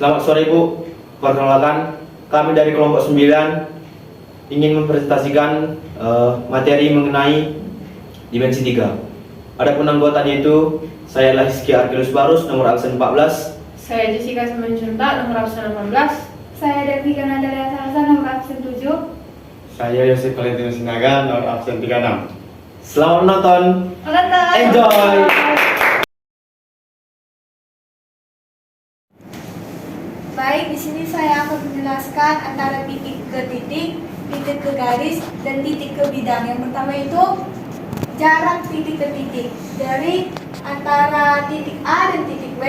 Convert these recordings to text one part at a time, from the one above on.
Selamat sore Bu, perkenalkan kami dari kelompok 9 ingin mempresentasikan materi mengenai dimensi 3. Adapun anggotanya itu saya adalah Rizky Arkilus Barus, nomor absen 14. Saya Jessica Semenjunta, nomor absen 18. Saya Devika Nadalia Sarza, nomor absen 7. Saya Yosef Valentino Sinaga, nomor absen 36. Selamat menonton. Enjoy. Baik, di sini saya akan menjelaskan antara titik ke titik, titik ke garis, dan titik ke bidang. Yang pertama itu jarak titik ke titik. Dari antara titik A dan titik B,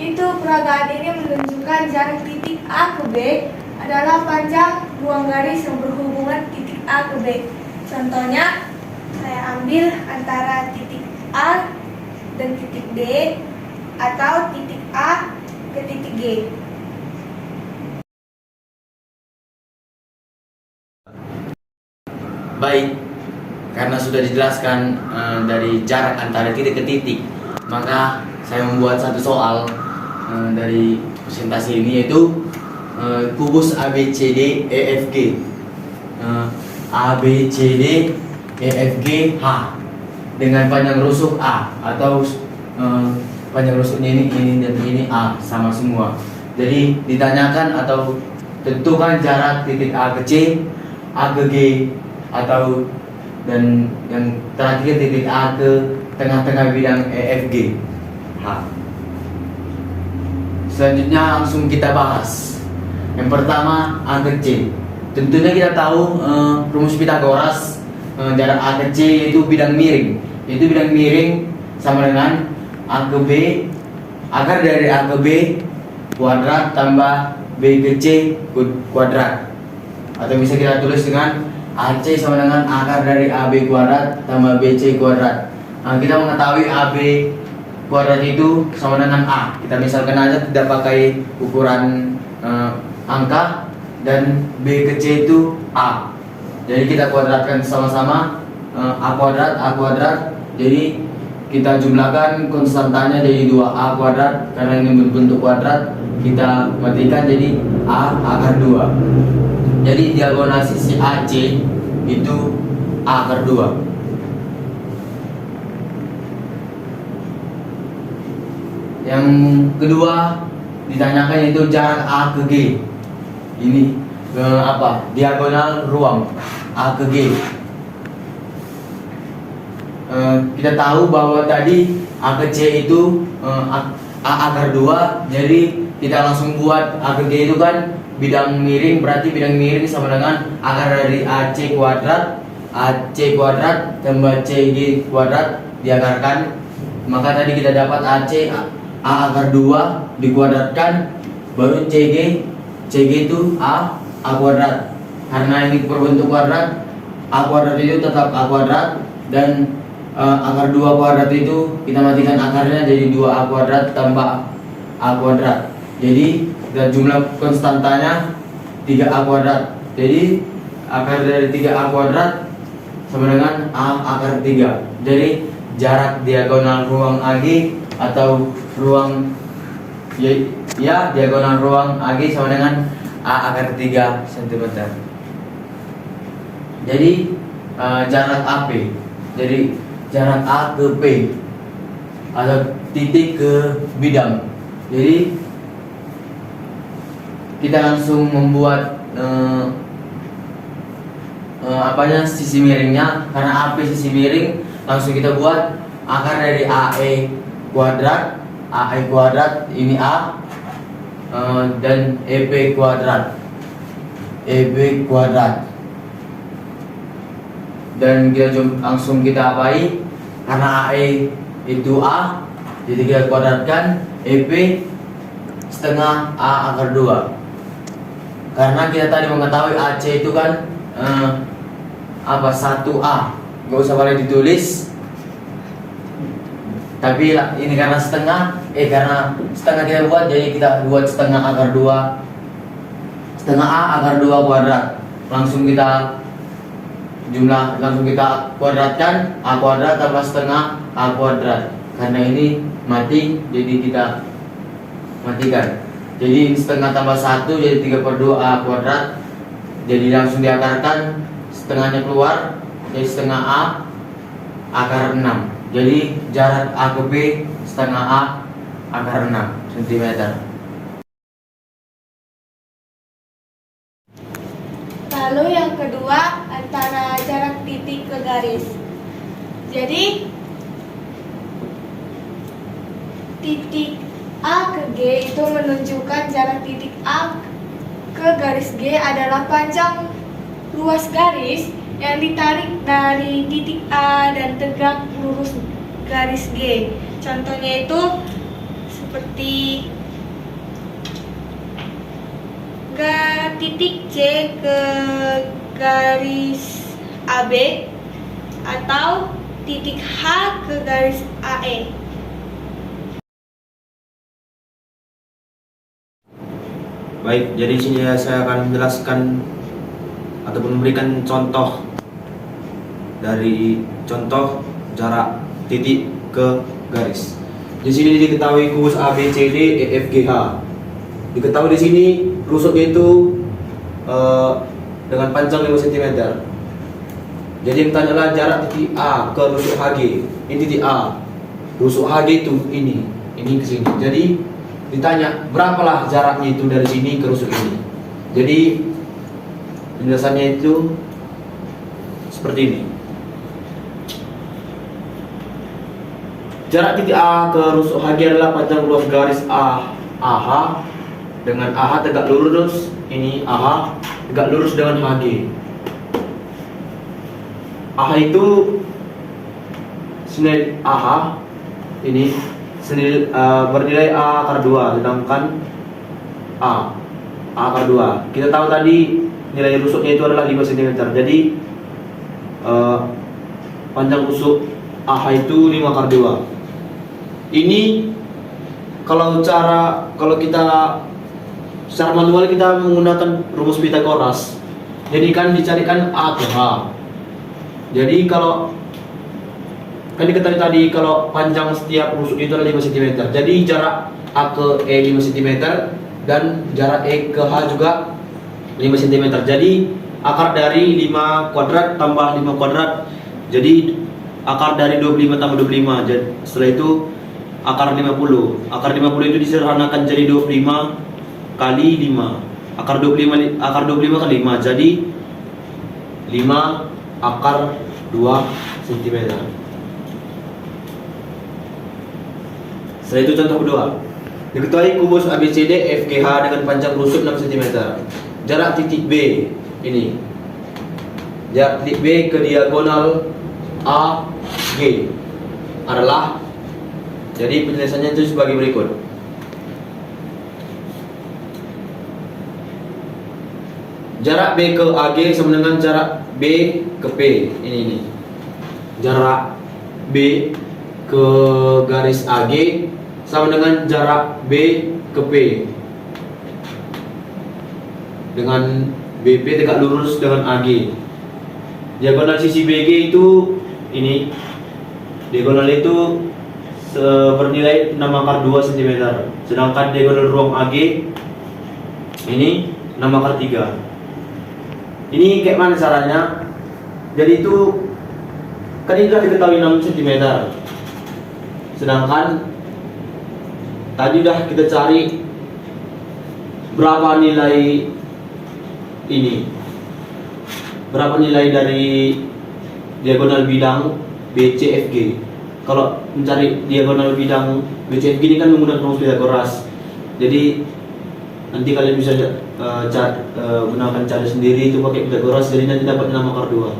itu peragaan ini menunjukkan jarak titik A ke B adalah panjang ruang garis yang berhubungan titik A ke B. Contohnya, saya ambil antara titik A dan titik B atau titik A ke titik G. Baik, karena sudah dijelaskan dari jarak antara titik ke titik, maka saya membuat satu soal dari presentasi ini, yaitu kubus ABCD EFG. ABCD EFG H dengan panjang rusuk A, atau panjang rusuknya ini dan ini A, sama semua. Jadi ditanyakan atau tentukan jarak titik A ke C, A ke G, atau dan yang terakhir titik A ke tengah-tengah bidang EFG H. Selanjutnya langsung kita bahas. Yang pertama, A ke C. Tentunya kita tahu rumus Pitagoras, jarak A ke C yaitu bidang miring. Itu bidang miring sama dengan A ke B, akar dari A ke B kuadrat tambah B ke C kuadrat. Atau bisa kita tulis dengan AC sama dengan akar dari AB kuadrat tambah BC kuadrat. Nah, kita mengetahui AB kuadrat itu sama dengan A. Kita misalkan aja tidak pakai ukuran angka, dan B ke C itu A. Jadi kita kuadratkan sama-sama, A kuadrat. Jadi kita jumlahkan konstantanya jadi 2A kuadrat. Karena ini berbentuk kuadrat, kita matikan jadi A akar 2. Jadi diagonal sisi AC itu A akar 2. Yang kedua ditanyakan yaitu jarak A ke G. Ini diagonal ruang A ke G. Kita tahu bahwa tadi A ke C itu A akar 2. Jadi kita langsung buat A ke G itu kan bidang miring, berarti bidang miring sama dengan akar dari AC kuadrat tambah CG kuadrat diakarkan. Maka tadi kita dapat AC A akar 2 dikuadratkan, baru CG itu A kuadrat. Karena ini berbentuk kuadrat, A kuadrat itu tetap A kuadrat, dan akar 2 kuadrat itu kita matikan akarnya jadi 2A kuadrat tambah A kuadrat. Jadi dan jumlah konstantanya 3A kuadrat. Jadi akar dari 3A kuadrat sama dengan A akar 3. Jadi jarak diagonal ruang AG atau ruang diagonal ruang AG sama dengan A akar 3 cm. Jadi jarak AP. Jadi jarak A ke P atau titik ke bidang. Jadi kita langsung membuat sisi miringnya. Karena AP sisi miring, langsung kita buat akar dari AE kuadrat ini A, dan EP kuadrat dan kita langsung kita apai. Karena AE itu A, jadi kita kuadratkan EP setengah A akar 2. Karena kita tadi mengetahui AC itu kan 1A, nggak usah boleh ditulis. Tapi ini karena setengah kita buat, jadi kita buat setengah akar 2, setengah A akar 2 kuadrat. Langsung kita kuadratkan A kuadrat tambah setengah A kuadrat. Karena ini mati, jadi kita matikan. Jadi setengah tambah 1 jadi 3/2 A kuadrat. Jadi langsung diakarkan, setengahnya keluar jadi setengah A akar 6. Jadi jarak A ke B setengah A akar 6 cm. Lalu yang kedua antara jarak titik ke garis. Jadi titik A ke G itu menunjukkan jarak titik A ke garis G adalah panjang luas garis yang ditarik dari titik A dan tegak lurus garis G. Contohnya itu seperti titik C ke garis AB atau titik H ke garis AE. Baik, jadi di sini saya akan menjelaskan ataupun memberikan contoh dari contoh jarak titik ke garis. Di sini diketahui kubus ABCD EFGH. Diketahui di sini rusuknya itu dengan panjang 5 cm. Jadi yang tanya adalah jarak titik A ke rusuk HG. Ini titik A. Rusuk HG itu ini ke sini. Jadi ditanya berapalah jaraknya itu dari sini ke rusuk ini. Jadi penjelasannya itu seperti ini. Jarak titik A ke rusuk HG adalah panjang luas garis AH dengan AH tegak lurus, ini AH tegak lurus dengan HG. AH itu senilai AH ini bernilai A akar 2, sedangkan A akar 2. Kita tahu tadi nilai rusuknya itu adalah 5 cm. Jadi panjang rusuk AH itu 5 akar 2. Ini kalau kita secara manual kita menggunakan rumus Pitagoras. Jadi kan dicarikan A ke H. Jadi kalau kan diketahui tadi kalau panjang setiap rusuk itu adalah 5 cm. Jadi jarak A ke E 5 cm dan jarak E ke H juga 5 cm. Jadi akar dari 5 kuadrat tambah 5 kuadrat. Jadi akar dari 25 tambah 25. Jadi setelah itu akar 50. Akar 50 itu disederhanakan jadi 25 kali 5. Akar 25 kali 5. Jadi 5 akar 2 cm. Setelah itu contoh kedua. Diketahui kubus ABCD FGH dengan panjang rusuk 6 cm. Jarak titik B ini. Jarak titik B ke diagonal AG adalah, jadi penjelasannya itu sebagai berikut. Jarak B ke AG sama dengan jarak B ke P. Ini. Jarak B ke garis AG sama dengan jarak B ke P. Dengan BP tegak lurus dengan AG. Diagonal sisi BG itu ini. Diagonal itu bernilai 6 akar 2 cm. Sedangkan diagonal ruang AG ini 6 akar 3. Ini kayak mana caranya? Jadi itu kan ini sudah diketahui 6 cm. Sedangkan tadi udah kita cari berapa nilai ini. Berapa nilai dari diagonal bidang BCFG. Kalau mencari diagonal bidang BCFG ini kan menggunakan rumus Pitagoras. Jadi nanti kalian bisa gunakan cara sendiri itu pakai Pitagoras, jadi nanti dapat 6 akar 2.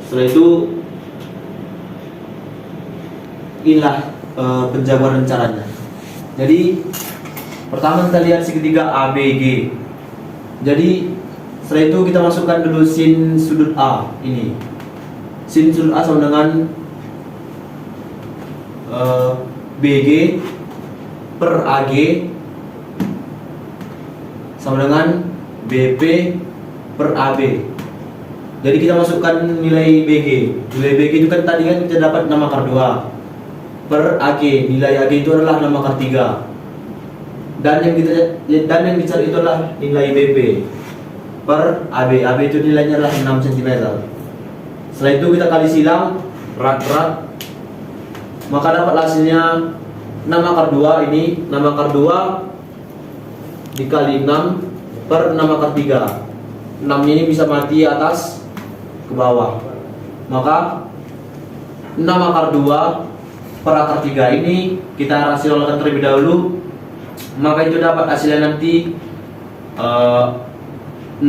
Setelah itu inilah penjabaran caranya. Jadi pertama kita lihat segitiga ABG. Jadi setelah itu kita masukkan dulu sin sudut A ini. Sin sudut A sama dengan BG per AG sama dengan BP per AB. Jadi kita masukkan nilai BG. Nilai BG itu kan tadi kan kita dapat 6 akar 2 per AG. Nilai AG itu adalah 6 akar 3. dan yang dicari itu adalah nilai BP per AB. AB itu nilainya adalah 6 cm. Setelah itu kita kali silang berat, maka dapat hasilnya 6 akar 2. Ini 6 akar 2 dikali 6 per 6 akar 3. 6 ini bisa mati atas ke bawah, maka 6 akar 2 per akar 3 ini kita rasionalkan terlebih dahulu, maka itu dapat hasilnya nanti 6,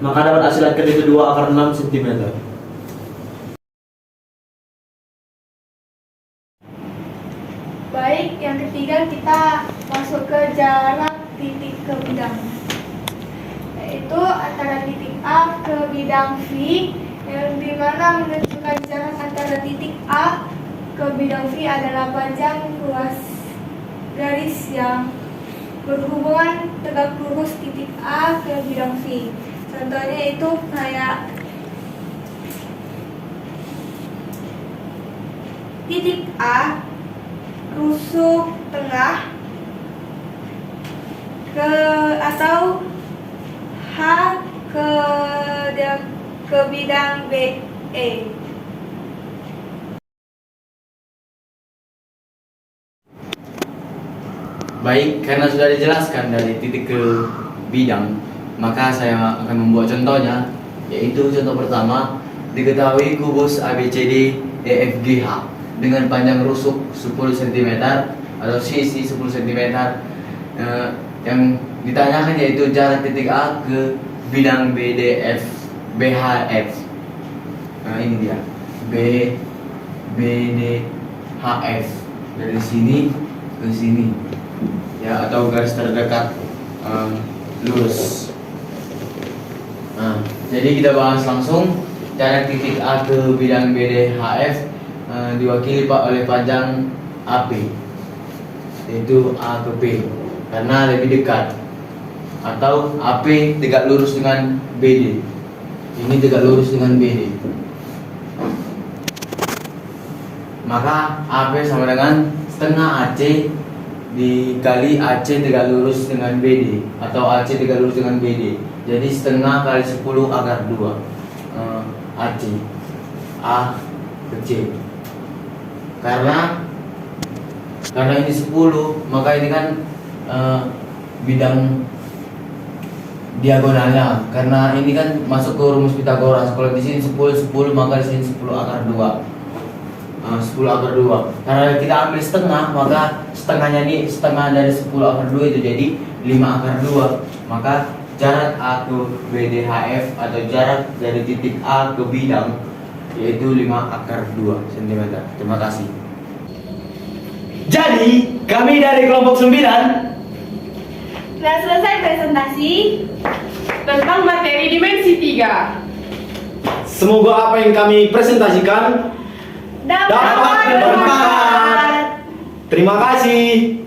maka dapat hasil akhir itu 2 akar 6 cm. Baik, yang ketiga kita masuk ke jarak titik ke bidang, yaitu antara titik A ke bidang V, yang dimana menentukan jarak antara titik A ke bidang V adalah panjang ruas garis yang berhubungan tegak lurus titik A ke bidang V. Contohnya itu kayak titik A rusuk tengah ke atau H ke bidang BE. Baik, karena sudah dijelaskan dari titik ke bidang, maka saya akan membuat contohnya, yaitu contoh pertama, diketahui kubus ABCD EFGH dengan panjang rusuk 10 cm atau sisi 10 cm. Yang ditanyakan yaitu jarak titik A ke bidang BDF BHF. Nah, ini dia BDHF, dari sini ke sini ya, atau garis terdekat lurus. Nah, jadi kita bahas langsung jarak titik A ke bidang BDHF diwakili oleh panjang AP, yaitu A ke P karena lebih dekat, atau AP tegak lurus dengan BD. Ini tegak lurus dengan BD, maka AP sama dengan setengah AC dikali AC tegak lurus dengan BD, atau AC tegak lurus dengan BD. Jadi setengah kali 10 akar 2 AC A ke C. Karena ini 10, maka ini kan bidang diagonalnya. Karena ini kan masuk ke rumus Pitagoras. Kalau di sini 10, maka di sini 10 akar 2. 10 akar 2. Karena kita ambil setengah, maka setengahnya ini, setengah dari 10 akar 2 itu jadi 5 akar 2. Maka jarak A ke BDHF atau jarak dari titik A ke bidang yaitu 5 akar 2 cm. Terima kasih. Jadi kami dari kelompok 9 Telah selesai presentasi tentang materi dimensi 3. semoga apa yang kami presentasikan Dapat bermanfaat. Terima kasih.